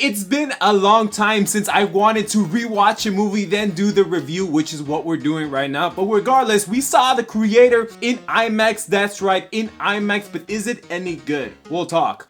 it's been a long time since I wanted to rewatch a movie, then do the review, which is what we're doing right now. But regardless, we saw the creator in IMAX. That's right, in IMAX. But is it any good? We'll talk.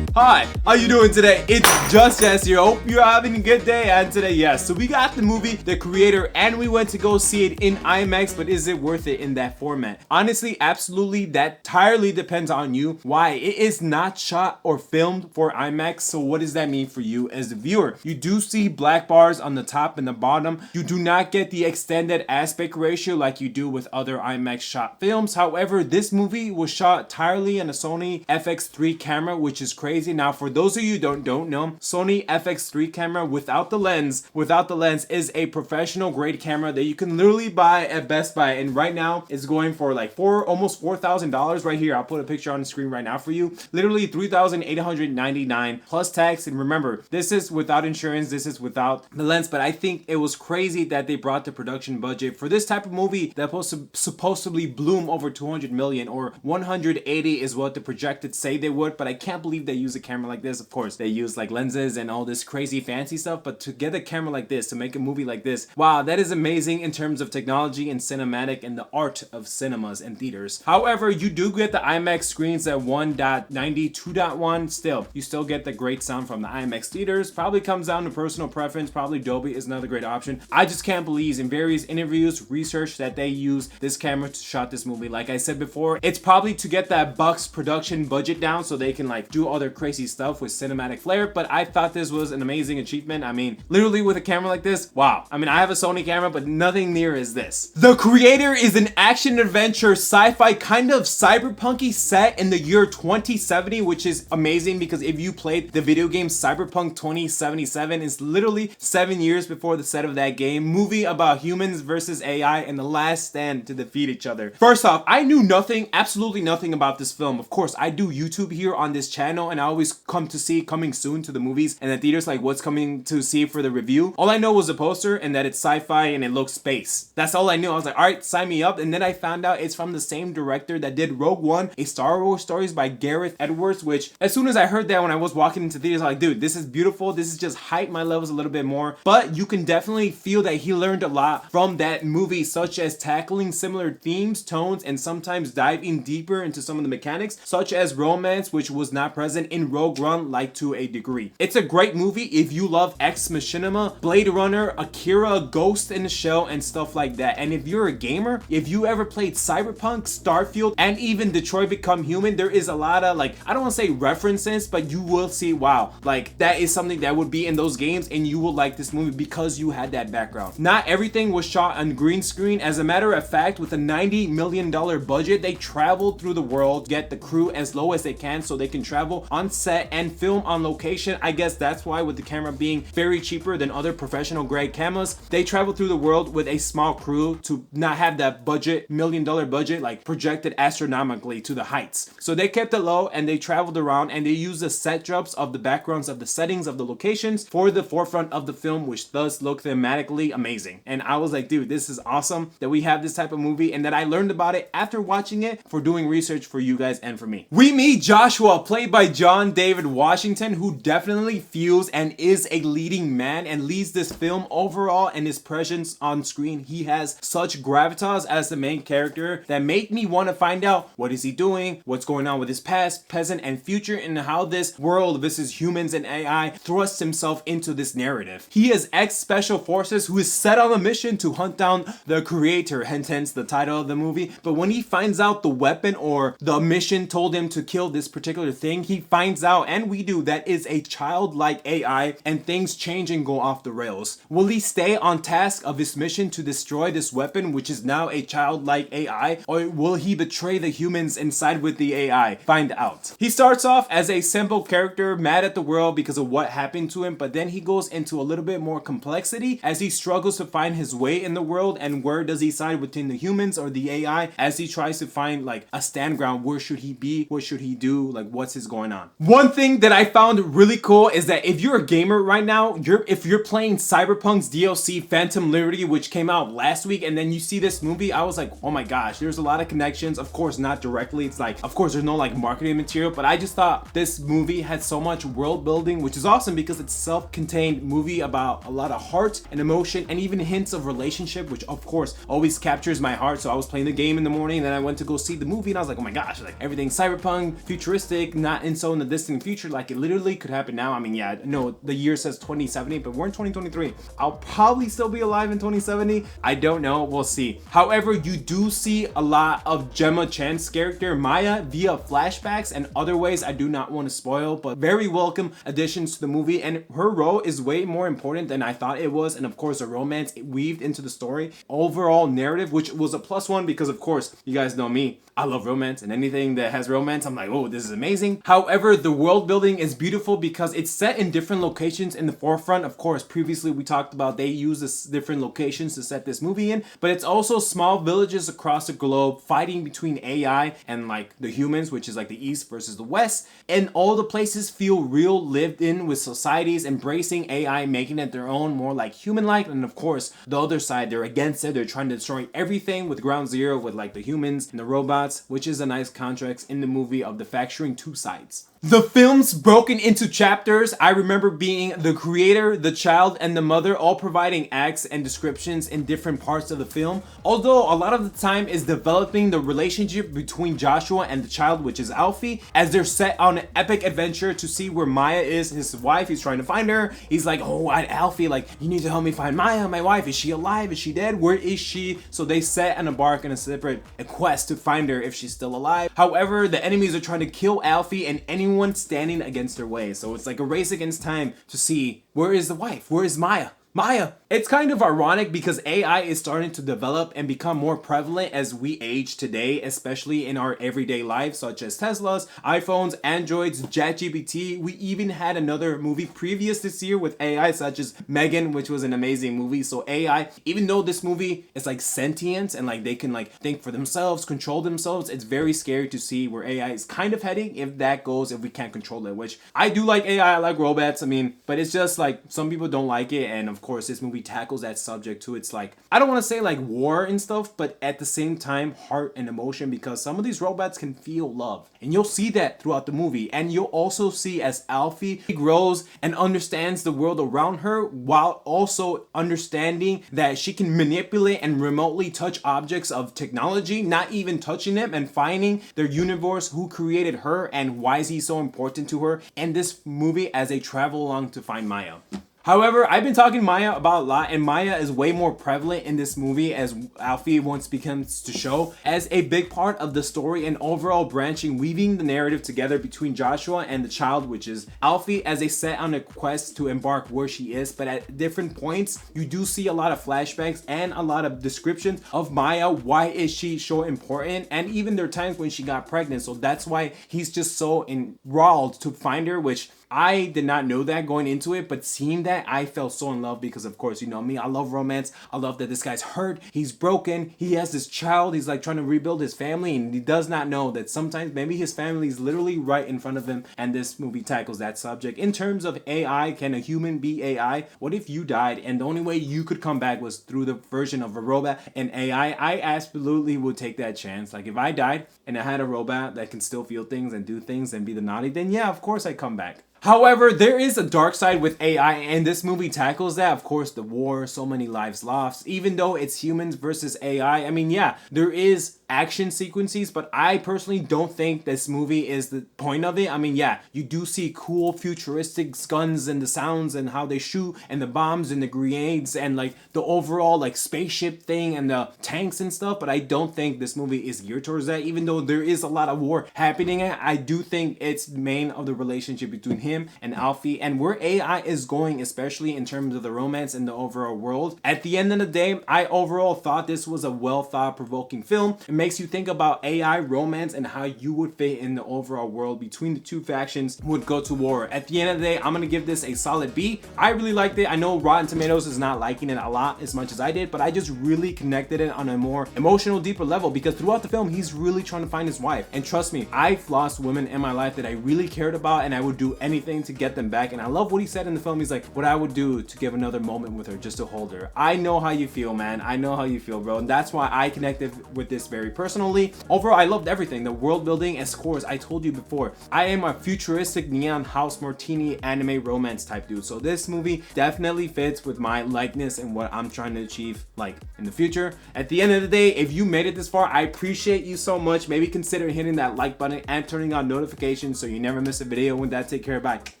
Hi, how you doing today? It's Just Jess here. Hope you're having a good day. And today, yes, so we got the movie, The Creator, and we went to go see it in IMAX. But is it worth it in that format? Honestly, absolutely. That entirely depends on you. Why? It is not shot or filmed for IMAX. So what does that mean for you as the viewer? You do see black bars on the top and the bottom. You do not get the extended aspect ratio like you do with other IMAX shot films. However, this movie was shot entirely on a Sony FX3 camera, which is crazy. Now, for those of you who don't know, Sony FX3 camera without the lens is a professional grade camera that you can literally buy at Best Buy, and right now it's going for like almost $4,000 right here. I'll put a picture on the screen right now for you. Literally $3,899 plus tax. And remember, this is without insurance, this is without the lens. But I think it was crazy that they brought the production budget for this type of movie that supposedly bloom over 200 million, or 180 is what the projected say they would. But I can't believe they use a camera like this. Of course, they use like lenses and all this crazy fancy stuff, but to get a camera like this, to make a movie like this, wow, that is amazing in terms of technology and cinematic and the art of cinemas and theaters. However, you do get the IMAX screens at 1.90, 2.1. Still, you still get the great sound from the IMAX theaters. Probably comes down to personal preference. Probably Dolby is another great option. I just can't believe in various interviews, research, that they use this camera to shot this movie. Like I said before, it's probably to get that Bucks production budget down so they can like do other crazy stuff with cinematic flair. But I thought this was an amazing achievement. I mean, literally with a camera like this, wow. I mean, I have a Sony camera, but nothing near as this. The Creator is an action adventure sci-fi kind of cyberpunky set in the year 2070, which is amazing because if you played the video game Cyberpunk 2077, it's literally 7 years before the set of that game. Movie about humans versus AI and the last stand to defeat each other. First off, I knew nothing, absolutely nothing about this film. Of course, I do YouTube here on this channel, and I always come to see coming soon to the movies and the theaters, like what's coming to see for the review. All I know was the poster and that it's sci-fi and it looks space. That's all I knew. I was like, all right, sign me up. And then I found out it's from the same director that did Rogue One, a Star Wars Stories by Gareth Edwards, which as soon as I heard that when I was walking into theaters, I was like, dude, this is beautiful. This is just hype my levels a little bit more. But you can definitely feel that he learned a lot from that movie, such as tackling similar themes, tones, and sometimes diving deeper into some of the mechanics, such as romance, which was not present in Rogue One like to a degree. It's a great movie if you love Ex Machina, Blade Runner, Akira, Ghost in the Shell, and stuff like that. And if you're a gamer, if you ever played Cyberpunk, Starfield, and even Detroit Become Human, there is a lot of like, I don't want to say references, but you will see, wow, like that is something that would be in those games, and you will like this movie because you had that background. Not everything was shot on green screen. As a matter of fact, with a $90 million budget, they traveled through the world, get the crew as low as they can so they can travel on set and film on location. I guess that's why, with the camera being very cheaper than other professional grade cameras, they travel through the world with a small crew to not have that budget, $1 million budget, like projected astronomically to the heights. So they kept it low and they traveled around, and they used the set drops of the backgrounds of the settings of the locations for the forefront of the film, which does look thematically amazing. And I was like, dude, this is awesome that we have this type of movie, and that I learned about it after watching it for doing research for you guys and for me. We meet Joshua, played by John David Washington, who definitely feels and is a leading man and leads this film overall, and his presence on screen. He has such gravitas as the main character that made me want to find out what is he doing, what's going on with his past, present, and future, and how this world versus humans and AI thrusts himself into this narrative. He is ex-special forces who is set on a mission to hunt down the Creator, hence the title of the movie. But when he finds out the weapon or the mission told him to kill this particular thing, he finds out, and we do, that is a childlike AI, and things change and go off the rails. Will he stay on task of his mission to destroy this weapon, which is now a childlike AI, or will he betray the humans and side with the AI? Find out. He starts off as a simple character, mad at the world because of what happened to him, but then he goes into a little bit more complexity as he struggles to find his way in the world, and where does he side between the humans or the AI as he tries to find like a stand ground. Where should he be? What should he do? Like, what's his going on? One thing that I found really cool is that if you're a gamer right now, if you're playing Cyberpunk's DLC Phantom Liberty, which came out last week, and then you see this movie, I was like, oh my gosh, there's a lot of connections. Of course, not directly. It's like, of course, there's no like marketing material, but I just thought this movie had so much world building, which is awesome because it's self-contained movie about a lot of heart and emotion and even hints of relationship, which of course always captures my heart. So I was playing the game in the morning, and then I went to go see the movie, and I was like, oh my gosh, like everything's cyberpunk, futuristic, not in so in the distant future, like it literally could happen now. I mean, yeah, no, the year says 2070, but we're in 2023. I'll probably still be alive in 2070. I don't know, we'll see. However, you do see a lot of Gemma Chan's character Maya via flashbacks and other ways I do not want to spoil, but very welcome additions to the movie, and her role is way more important than I thought it was. And of course, the romance weaved into the story, overall narrative, which was a +1 because of course, you guys know me, I love romance, and anything that has romance, I'm like, oh, this is amazing. However, the world building is beautiful because it's set in different locations in the forefront. Of course, previously we talked about they use this different locations to set this movie in, but it's also small villages across the globe fighting between AI and like the humans, which is like the East versus the West. And all the places feel real, lived in, with societies embracing AI, making it their own, more like human-like. And of course, the other side, they're against it. They're trying to destroy everything with Ground Zero, with like the humans and the robots, which is a nice contrast in the movie of the fracturing two sides. The film's broken into chapters. I remember being the creator, the child, and the mother all providing acts and descriptions in different parts of the film. Although a lot of the time is developing the relationship between Joshua and the child, which is Alfie, as they're set on an epic adventure to see where Maya is, his wife. He's trying to find her. He's like, oh, Alfie, like, you need to help me find Maya, my wife. Is she alive? Is she dead? Where is she? So they set and embark on a separate quest to find her if she's still alive. However, the enemies are trying to kill Alfie and anyone standing against their way. So it's like a race against time to see where is the wife? Where is Maya? Maya! It's kind of ironic because AI is starting to develop and become more prevalent as we age today, especially in our everyday lives, such as Teslas, iPhones, Androids, ChatGPT. We even had another movie previous this year with AI, such as Megan, which was an amazing movie. So AI, even though this movie is like sentient and like they can like think for themselves, control themselves, it's very scary to see where AI is kind of heading if that goes, if we can't control it, which I do like AI, I like robots, I mean, but it's just like some people don't like it. And of course, this movie tackles that subject too. It's like, I don't want to say like war and stuff, but at the same time, heart and emotion, because some of these robots can feel love. And you'll see that throughout the movie. And you'll also see as Alfie grows and understands the world around her, while also understanding that she can manipulate and remotely touch objects of technology, not even touching them, and finding their universe, who created her and why is he so important to her, and this movie as they travel along to find Maya. However, I've been talking Maya about a lot, and Maya is way more prevalent in this movie, as Alfie once becomes to show, as a big part of the story and overall branching, weaving the narrative together between Joshua and the child, which is Alfie, as they set on a quest to embark where she is. But at different points, you do see a lot of flashbacks and a lot of descriptions of Maya. Why is she so important? And even there are times when she got pregnant, so that's why he's just so enthralled to find her, which I did not know that going into it, but seeing that, I fell so in love because, of course, you know me, I love romance. I love that this guy's hurt, he's broken, he has this child, he's like trying to rebuild his family, and he does not know that sometimes maybe his family is literally right in front of him, and this movie tackles that subject. In terms of AI, can a human be AI? What if you died and the only way you could come back was through the version of a robot and AI? I absolutely would take that chance. Like if I died and I had a robot that can still feel things and do things and be the naughty, then yeah, of course I'd come back. However, there is a dark side with AI, and this movie tackles that. Of course, the war, so many lives lost, even though it's humans versus AI. I mean, yeah, there is action sequences, but I personally don't think this movie is the point of it. I mean, yeah, you do see cool futuristic guns and the sounds and how they shoot and the bombs and the grenades and like the overall like spaceship thing and the tanks and stuff, but I don't think this movie is geared towards that. Even though there is a lot of war happening, I do think it's main of the relationship between him him and Alfie and where AI is going, especially in terms of the romance and the overall world. At the end of the day, I overall thought this was a well thought provoking film. It makes you think about AI romance and how you would fit in the overall world between the two factions would go to war. At the end of the day, I'm gonna give this a solid B. I really liked it. I know Rotten Tomatoes is not liking it a lot as much as I did, but I just really connected it on a more emotional, deeper level because throughout the film, he's really trying to find his wife. And trust me, I've lost women in my life that I really cared about and I would do anything to get them back. And I love what he said in the film. He's like, what I would do to give another moment with her just to hold her. I know how you feel, man. I know how you feel, bro. And that's why I connected with this very personally. Overall, I loved everything. The world building and scores. I told you before, I am a futuristic neon house martini anime romance type dude. So this movie definitely fits with my likeness and what I'm trying to achieve like in the future. At the end of the day, if you made it this far, I appreciate you so much. Maybe consider hitting that like button and turning on notifications so you never miss a video. With that, take care. Bye.